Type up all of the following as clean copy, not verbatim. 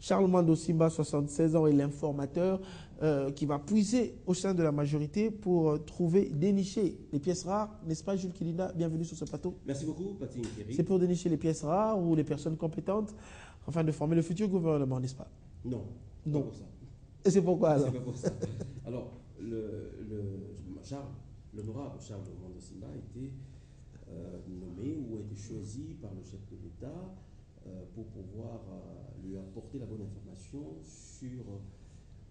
Charles Mando Simba, 76 ans, est l'informateur qui va puiser au sein de la majorité pour trouver, dénicher les pièces rares. N'est-ce pas, Jules Kilinda? Bienvenue sur ce plateau. Merci beaucoup, Patrick Thierry. C'est pour dénicher les pièces rares ou les personnes compétentes afin de former le futur gouvernement, n'est-ce pas? Non, non. Pas pour ça. Et c'est pourquoi alors? C'est pas pour ça. Alors, l'honorable Charles Mando Simba a été nommé ou a été choisi par le chef de l'État pour pouvoir lui apporter la bonne information sur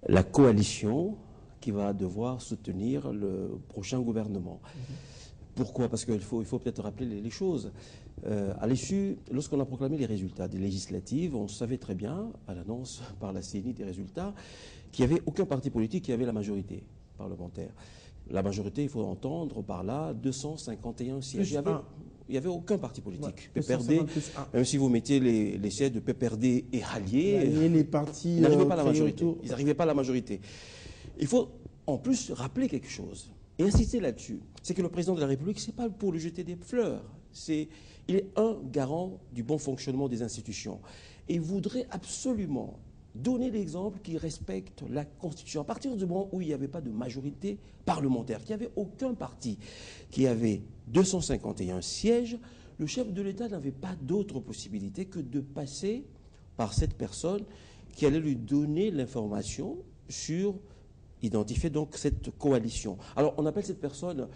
la coalition qui va devoir soutenir le prochain gouvernement. Pourquoi? Parce qu'il faut peut-être rappeler les choses. À l'issue, lorsqu'on a proclamé les résultats des législatives, on savait très bien, à l'annonce par la CENI des résultats, qu'il n'y avait aucun parti politique qui avait la majorité parlementaire. La majorité, il faut entendre par là 251 sièges. Il n'y avait aucun parti politique. Ouais, PPRD, même si vous mettiez les sièges de PPRD et Rallier, les partis n'arrivaient pas à la majorité. Ils n'arrivaient pas à la majorité. Il faut en plus rappeler quelque chose et insister là-dessus. C'est que le président de la République, ce n'est pas pour lui jeter des fleurs. Il est un garant du bon fonctionnement des institutions. Et il voudrait absolument donner l'exemple qui respecte la Constitution. À partir du moment où il n'y avait pas de majorité parlementaire, qu'il n'y avait aucun parti qui avait 251 sièges, le chef de l'État n'avait pas d'autre possibilité que de passer par cette personne qui allait lui donner l'information sur identifier donc cette coalition. Alors on appelle cette personne,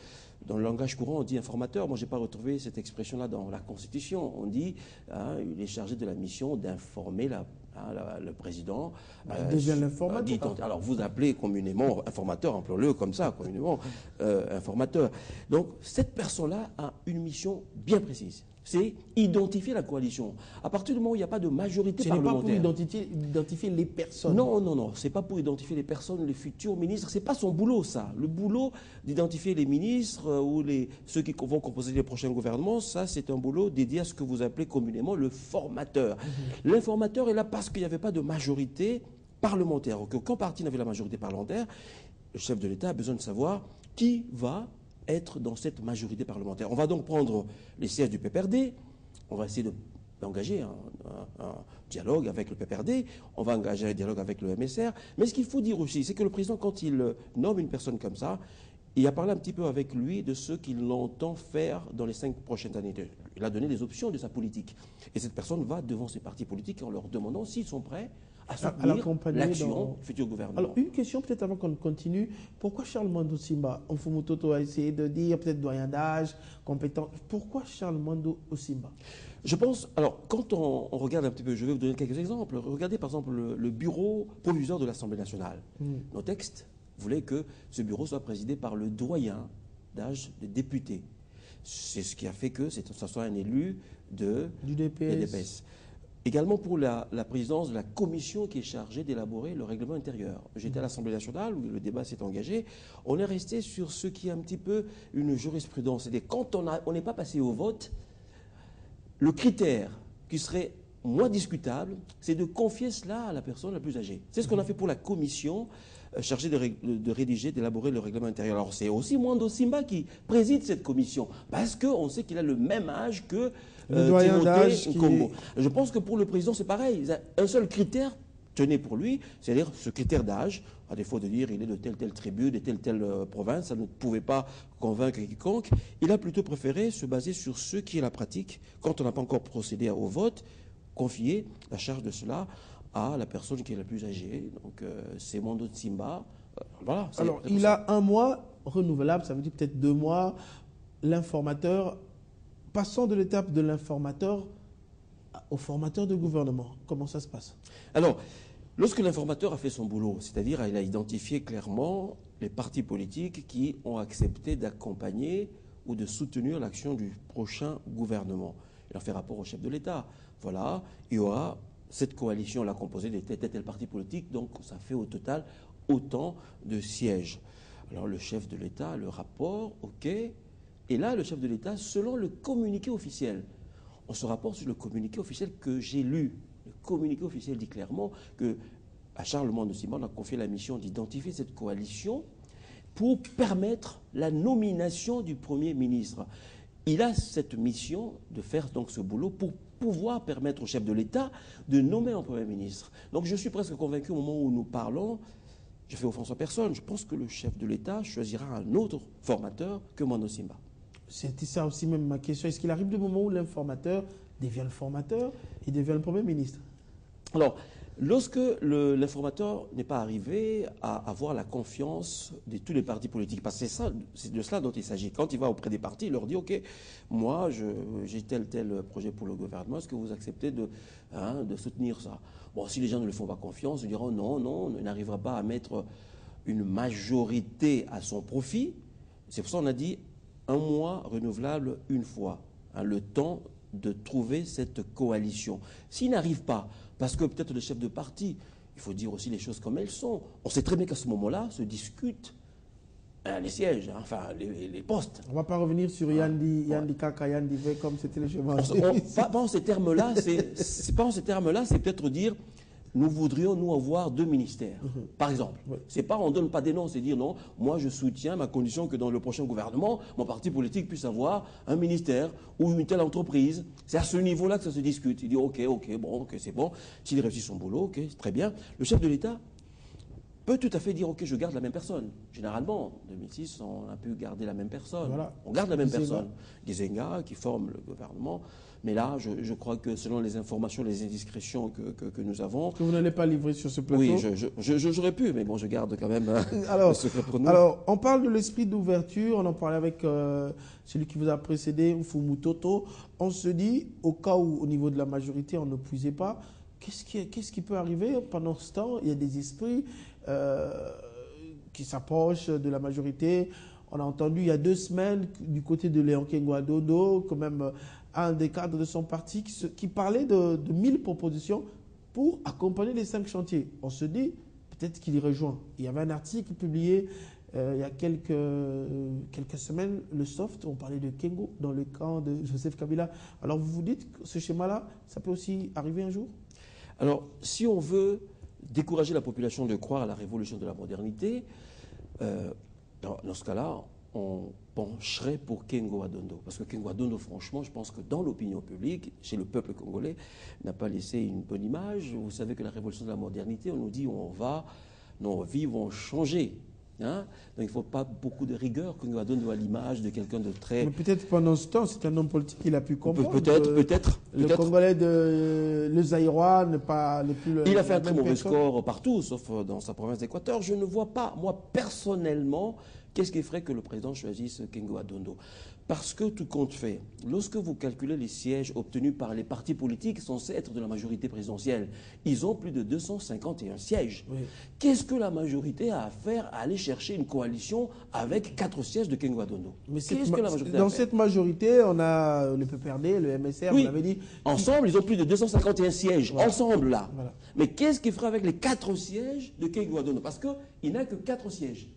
dans le langage courant, on dit informateur. Moi, je n'ai pas retrouvé cette expression-là dans la Constitution. On dit il est chargé de la mission d'informer le président. Devient l'informateur. Alors, vous appelez communément informateur, appelons-le comme ça, communément informateur. Donc, cette personne-là a une mission bien précise. C'est identifier la coalition. À partir du moment où il n'y a pas de majorité parlementaire. Ce n'est pas pour identifier les personnes. Non, non, non. Ce n'est pas pour identifier les personnes, les futurs ministres. Ce n'est pas son boulot, ça. Le boulot d'identifier les ministres ou ceux qui vont composer les prochains gouvernements, ça, c'est un boulot dédié à ce que vous appelez communément le formateur. L'informateur est là parce qu'il n'y avait pas de majorité parlementaire. Qu'aucun parti n'avait la majorité parlementaire. Le chef de l'État a besoin de savoir qui va être dans cette majorité parlementaire. On va donc prendre les sièges du PPRD, on va essayer d'engager un dialogue avec le PPRD, on va engager un dialogue avec le MSR, mais ce qu'il faut dire aussi, c'est que le président, quand il nomme une personne comme ça, il a parlé un petit peu avec lui de ce qu'il entend faire dans les 5 prochaines années. Il a donné des options de sa politique. Et cette personne va devant ses partis politiques en leur demandant s'ils sont prêts à soutenir l'action du futur gouvernement. Alors, une question peut-être avant qu'on continue. Pourquoi Charles Mando Simba? Mfumu a essayé de dire peut-être doyen d'âge, compétent. Pourquoi Charles Mando Simba? Je pense, alors, quand on regarde un petit peu, je vais vous donner quelques exemples. Regardez par exemple le bureau provisoire de l'Assemblée nationale. Nos textes voulaient que ce bureau soit présidé par le doyen d'âge des députés. C'est ce qui a fait que ça soit un élu du DPS. Également pour la présidence de la commission qui est chargée d'élaborer le règlement intérieur. J'étais à l'Assemblée nationale où le débat s'est engagé. On est resté sur ce qui est un petit peu une jurisprudence. C'est-à-dire quand on n'est pas passé au vote, le critère qui serait moins discutable, c'est de confier cela à la personne la plus âgée. C'est ce qu'on a fait pour la commission chargée de rédiger, d'élaborer le règlement intérieur. Alors c'est aussi Mando Simba qui préside cette commission, parce qu'on sait qu'il a le même âge que Timothée Nkombo. Je pense que pour le président, c'est pareil. Il a un seul critère tenait pour lui, c'est-à-dire ce critère d'âge, à défaut de dire il est de telle tribu, de telle province, ça ne pouvait pas convaincre quiconque. Il a plutôt préféré se baser sur ce qui est la pratique, quand on n'a pas encore procédé au vote, confier la charge de cela à la personne qui est la plus âgée. Donc c'est Mando Simba. Voilà. Alors il a 1 mois renouvelable, ça veut dire peut-être 2 mois. L'informateur, passons de l'étape de l'informateur au formateur de gouvernement. Comment ça se passe? Alors, lorsque l'informateur a fait son boulot, c'est-à-dire il a identifié clairement les partis politiques qui ont accepté d'accompagner ou de soutenir l'action du prochain gouvernement. Il a fait rapport au chef de l'État. Voilà, il y aura cette coalition, la composée de tel parti politique, donc ça fait au total autant de sièges. Alors le chef de l'État, le rapport, ok, et là le chef de l'État, selon le communiqué officiel, on se rapporte sur le communiqué officiel que j'ai lu. Le communiqué officiel dit clairement que à Charles Mando Simba, on a confié la mission d'identifier cette coalition pour permettre la nomination du Premier ministre. Il a cette mission de faire donc ce boulot pour pouvoir permettre au chef de l'État de nommer un Premier ministre. Donc je suis presque convaincu au moment où nous parlons, je fais offense à personne, je pense que le chef de l'État choisira un autre formateur que Mono Simba. C'était ça aussi même ma question. Est-ce qu'il arrive le moment où l'informateur devient le formateur et devient le Premier ministre? Alors, lorsque l'informateur n'est pas arrivé à avoir la confiance de tous les partis politiques, parce que c'est de cela dont il s'agit. Quand il va auprès des partis, il leur dit, OK, moi, j'ai tel projet pour le gouvernement, est-ce que vous acceptez de soutenir ça? Bon, si les gens ne le font pas confiance, ils diront, non, on n'arrivera pas à mettre une majorité à son profit. C'est pour ça qu'on a dit, un mois renouvelable une fois, le temps de trouver cette coalition. S'il n'arrive pas, parce que peut-être le chef de parti, il faut dire aussi les choses comme elles sont. On sait très bien qu'à ce moment-là se discutent les sièges, enfin les postes. On ne va pas revenir sur Yandi Kaka, Yandi V comme c'était le chemin. Pas en ces termes-là, c'est pas en ces termes-là, c'est peut-être dire nous voudrions nous avoir 2 ministères, par exemple. C'est pas, on ne donne pas des noms, c'est dire non, moi je soutiens ma condition que dans le prochain gouvernement, mon parti politique puisse avoir un ministère ou une telle entreprise. C'est à ce niveau-là que ça se discute. Il dit ok, c'est bon. S'il réussit son boulot, ok, c'est très bien. Le chef de l'État peut tout à fait dire ok, je garde la même personne. Généralement, en 2006, on a pu garder la même personne. Voilà. On garde la même personne. Gizenga qui forme le gouvernement. Mais là, je crois que selon les informations, les indiscrétions que nous avons... Que vous n'allez pas livrer sur ce plateau. Oui, j'aurais pu, mais bon, je garde quand même alors, le secret pour nous. Alors, on parle de l'esprit d'ouverture, on en parlait avec celui qui vous a précédé, Mfumu Toto. On se dit, au cas où, au niveau de la majorité, on ne puisait pas, qu'est-ce qui peut arriver? Pendant ce temps, il y a des esprits qui s'approchent de la majorité. On a entendu il y a 2 semaines, du côté de Léon Kengoadondo, quand même... un des cadres de son parti qui parlait de 1000 propositions pour accompagner les 5 chantiers. On se dit, peut-être qu'il y rejoint. Il y avait un article publié il y a quelques semaines, le Soft, on parlait de Kengo dans le camp de Joseph Kabila. Alors vous vous dites que ce schéma-là, ça peut aussi arriver un jour? Alors, si on veut décourager la population de croire à la révolution de la modernité, dans ce cas-là, on pencherait pour Kengo Adondo. Parce que Kengo Adondo, franchement, je pense que dans l'opinion publique, chez le peuple congolais, n'a pas laissé une bonne image. Vous savez que la révolution de la modernité, on nous dit nos vies vont changer. Hein? Donc il ne faut pas beaucoup de rigueur. Kengo Adondo a l'image de quelqu'un de très... Mais peut-être pendant ce temps, c'est un homme politique qu'il a pu comprendre. Peut-être. Le Congolais le Zaïrois n'est plus le... Il a fait un très mauvais score partout, sauf dans sa province d'Équateur. Je ne vois pas, moi, personnellement... Qu'est-ce qui ferait que le président choisisse Kengo Adondo? Parce que tout compte fait, lorsque vous calculez les sièges obtenus par les partis politiques censés être de la majorité présidentielle, ils ont plus de 251 sièges. Oui. Qu'est-ce que la majorité a à faire à aller chercher une coalition avec 4 sièges de Kengo Adondo? Dans cette majorité, on a le PPRD, le MSR, oui. on avait dit... Ensemble, ils ont plus de 251 sièges. Voilà. Ensemble, là. Voilà. Mais qu'est-ce qu'il ferait avec les 4 sièges de Kengo Adondo? Parce qu'il n'a que 4 sièges.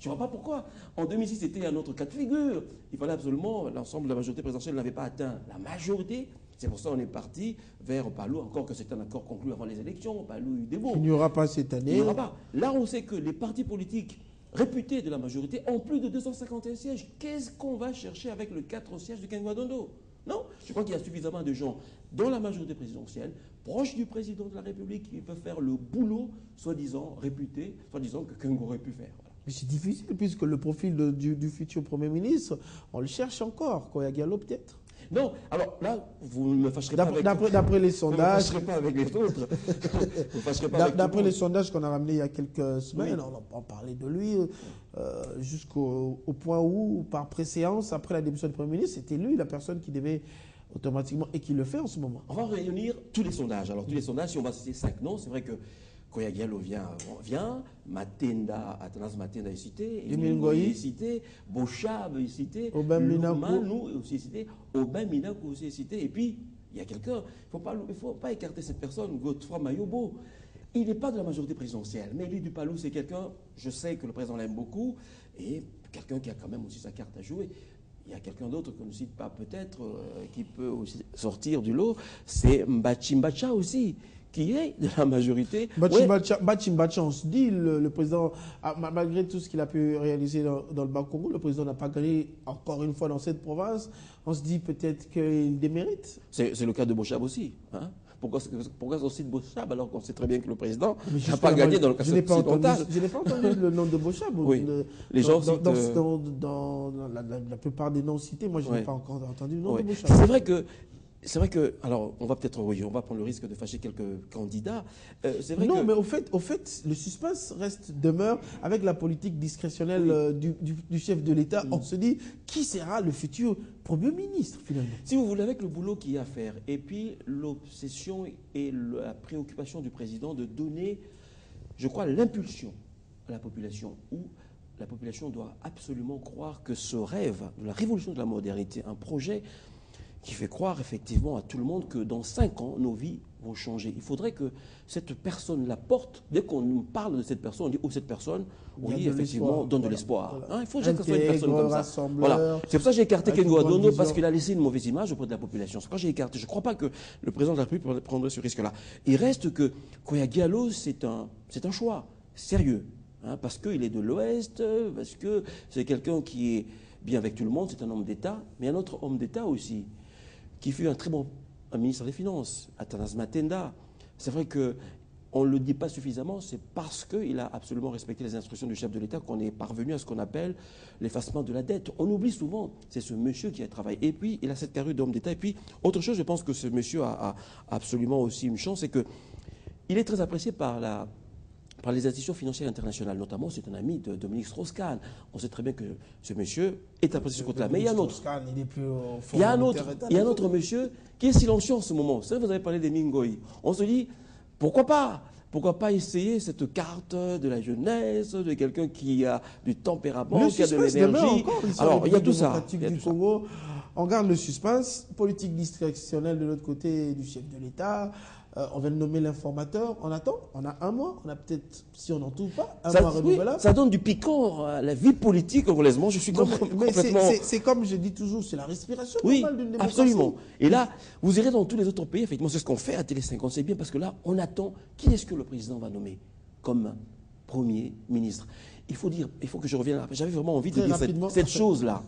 Je ne vois pas pourquoi. En 2006, c'était un autre cas de figure. Il fallait absolument, l'ensemble de la majorité présidentielle n'avait pas atteint la majorité. C'est pour ça qu'on est parti vers Palou, encore que c'est un accord conclu avant les élections. Palou eut des mots. Il n'y aura pas cette année. Il n'y aura pas. Là, on sait que les partis politiques réputés de la majorité ont plus de 251 sièges. Qu'est-ce qu'on va chercher avec le 4 sièges de Kengo Adondo? Non, je crois qu'il y a suffisamment de gens dans la majorité présidentielle, proches du président de la République, qui peuvent faire le boulot, soi-disant réputé, soi-disant que Kengo aurait pu faire. Mais c'est difficile, puisque le profil du futur Premier ministre, on le cherche encore. Koya Diallo, peut-être? Non, alors là, vous ne me fâcherez pas avec... D'après les sondages... Vous ne me fâcherez pas avec les autres. D'après les sondages qu'on a ramenés il y a quelques semaines, oui. On parlait de lui jusqu'au point où, par préséance, après la démission du Premier ministre, c'était lui la personne qui devait automatiquement, et qui le fait en ce moment. On va réunir tous les sondages. Alors tous les sondages, si on va citer 5 noms, c'est vrai que Koya Diallo vient, Athanas Matenda est cité, Emingoyi est cité, Bochab est cité, Aubin Minakou est aussi cité, Aubin Minakou aussi est cité, et puis il y a quelqu'un, il ne faut pas écarter cette personne, Godefroy Mayobo. Il n'est pas de la majorité présidentielle, mais lui du Palou, c'est quelqu'un, je sais que le président l'aime beaucoup, et quelqu'un qui a quand même aussi sa carte à jouer. il y a quelqu'un d'autre qu'on ne cite pas peut-être, qui peut aussi sortir du lot, c'est Mbachi Mbacha aussi, qui est de la majorité. Mbachi Mbacha, on se dit, le président, malgré tout ce qu'il a pu réaliser dans le Bas-Congo, le président n'a pas gagné encore une fois dans cette province. On se dit peut-être qu'il démérite. C'est le cas de Bochab aussi. Hein. Pourquoi on cite Bochab alors qu'on sait très bien que le président n'a pas gagné dans le cas occidental? Je n'ai pas entendu le nom de Bochab. Oui. Les gens citent... Dans la plupart des noms cités, moi je n'ai pas encore entendu le nom de Bochab. C'est vrai que, alors on va peut-être, oui, on va prendre le risque de fâcher quelques candidats. C'est vrai mais au fait, le suspense demeure avec la politique discrétionnelle du chef de l'État. On se dit, qui sera le futur Premier ministre finalement? Si vous voulez, avec le boulot qu'il y a à faire, et puis l'obsession et la préoccupation du président de donner, je crois, l'impulsion à la population, où la population doit absolument croire que ce rêve de la révolution de la modernité, un projet qui fait croire effectivement à tout le monde que dans 5 ans, nos vies vont changer. Il faudrait que cette personne la porte. Dès qu'on nous parle de cette personne, on dit « Oh, cette personne, oui, effectivement, donne de l'espoir. Voilà. Hein, il faut que ce soit une personne comme ça. Voilà. C'est pour ça que j'ai écarté Kengo Adono, parce qu'il a laissé une mauvaise image auprès de la population. C'est quand j'ai écarté. Je ne crois pas que le président de la République prendrait ce risque-là. Il reste que Koya Diallo, c'est un choix sérieux. Hein, parce qu'il est de l'Ouest, parce que c'est quelqu'un qui est bien avec tout le monde, c'est un homme d'État, mais un autre homme d'État aussi, qui fut un très bon ministre des Finances, Athanas Matenda. C'est vrai qu'on ne le dit pas suffisamment, c'est parce qu'il a absolument respecté les instructions du chef de l'État qu'on est parvenu à ce qu'on appelle l'effacement de la dette. On oublie souvent, c'est ce monsieur qui a travaillé. Et puis, il a cette carrure d'homme d'État. Et puis, autre chose, je pense que ce monsieur a absolument aussi une chance, c'est qu'il est très apprécié par les institutions financières internationales, notamment c'est un ami de Dominique Strauss-Kahn. On sait très bien que ce monsieur est apprécié sur ce côté-là. Mais il y a un autre. Il y a un autre monsieur qui est silencieux en ce moment. Vous savez, vous avez parlé des Mingoï. On se dit, pourquoi pas? Pourquoi pas essayer cette carte de la jeunesse, de quelqu'un qui a du tempérament, qui a de l'énergie? Alors, il y a tout ça. On garde le suspense, politique discrétionnelle de l'autre côté du chef de l'État. On va nommer l'informateur. On attend. On a 1 mois. On a peut-être, si on n'en trouve pas, un mois renouvelable. Ça donne du piquant à la vie politique congolaisement. Je suis complètement... C'est comme je dis toujours, c'est la respiration normale d'une démocratie. Absolument. Et là, vous irez dans tous les autres pays. Effectivement, c'est ce qu'on fait à Télé 50. C'est bien parce que là, on attend qui est-ce que le président va nommer comme Premier ministre. Il faut que je revienne là. J'avais vraiment envie de dire cette chose-là.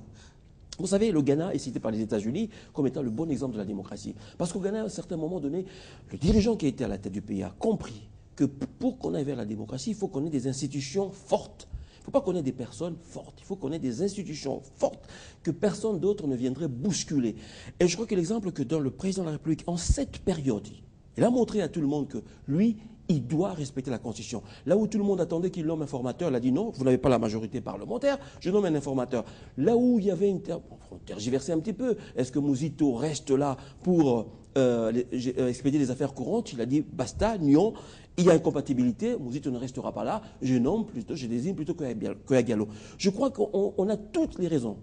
Vous savez, le Ghana est cité par les États-Unis comme étant le bon exemple de la démocratie. Parce qu'au Ghana, à un certain moment donné, le dirigeant qui a été à la tête du pays a compris que pour qu'on aille vers la démocratie, il faut qu'on ait des institutions fortes. Il ne faut pas qu'on ait des personnes fortes. Il faut qu'on ait des institutions fortes que personne d'autre ne viendrait bousculer. Et je crois que l'exemple que donne le président de la République en cette période, il a montré à tout le monde que lui, il doit respecter la Constitution. Là où tout le monde attendait qu'il nomme un informateur, il a dit non, vous n'avez pas la majorité parlementaire, je nomme un informateur. Là où il y avait on tergiversait un petit peu, est-ce que Mouzito reste là pour expédier les affaires courantes? Il a dit basta, non, il y a incompatibilité, Mouzito ne restera pas là, je désigne plutôt Koya Diallo. Je crois qu'on a toutes les raisons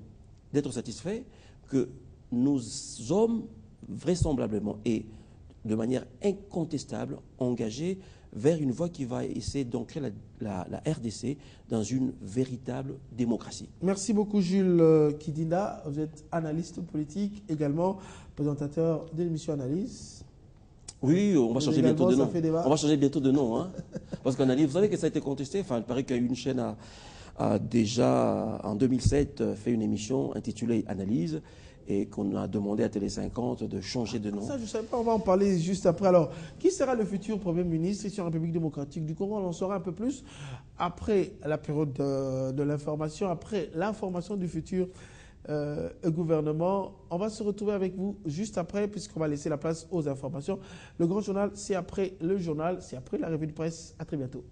d'être satisfaits que nos hommes, vraisemblablement, et de manière incontestable, engagés vers une voie qui va essayer d'ancrer la RDC dans une véritable démocratie. Merci beaucoup Jules Kidinda. Vous êtes analyste politique, également présentateur de l'émission Analyse. Oui, on va changer bientôt de nom. On va changer bientôt de nom. Hein, parce qu'Analyse, vous savez que ça a été contesté. Enfin, il paraît qu'il y a une chaîne a déjà, en 2007, fait une émission intitulée Analyse, et qu'on a demandé à Télé 50 de changer de nom. Ça, je ne savais pas, on va en parler juste après. Alors, qui sera le futur Premier ministre ici en République démocratique du Congo? On en saura un peu plus après la période de l'information, après l'information du futur gouvernement. On va se retrouver avec vous juste après, puisqu'on va laisser la place aux informations. Le grand journal, c'est après le journal, c'est après la revue de presse. À très bientôt.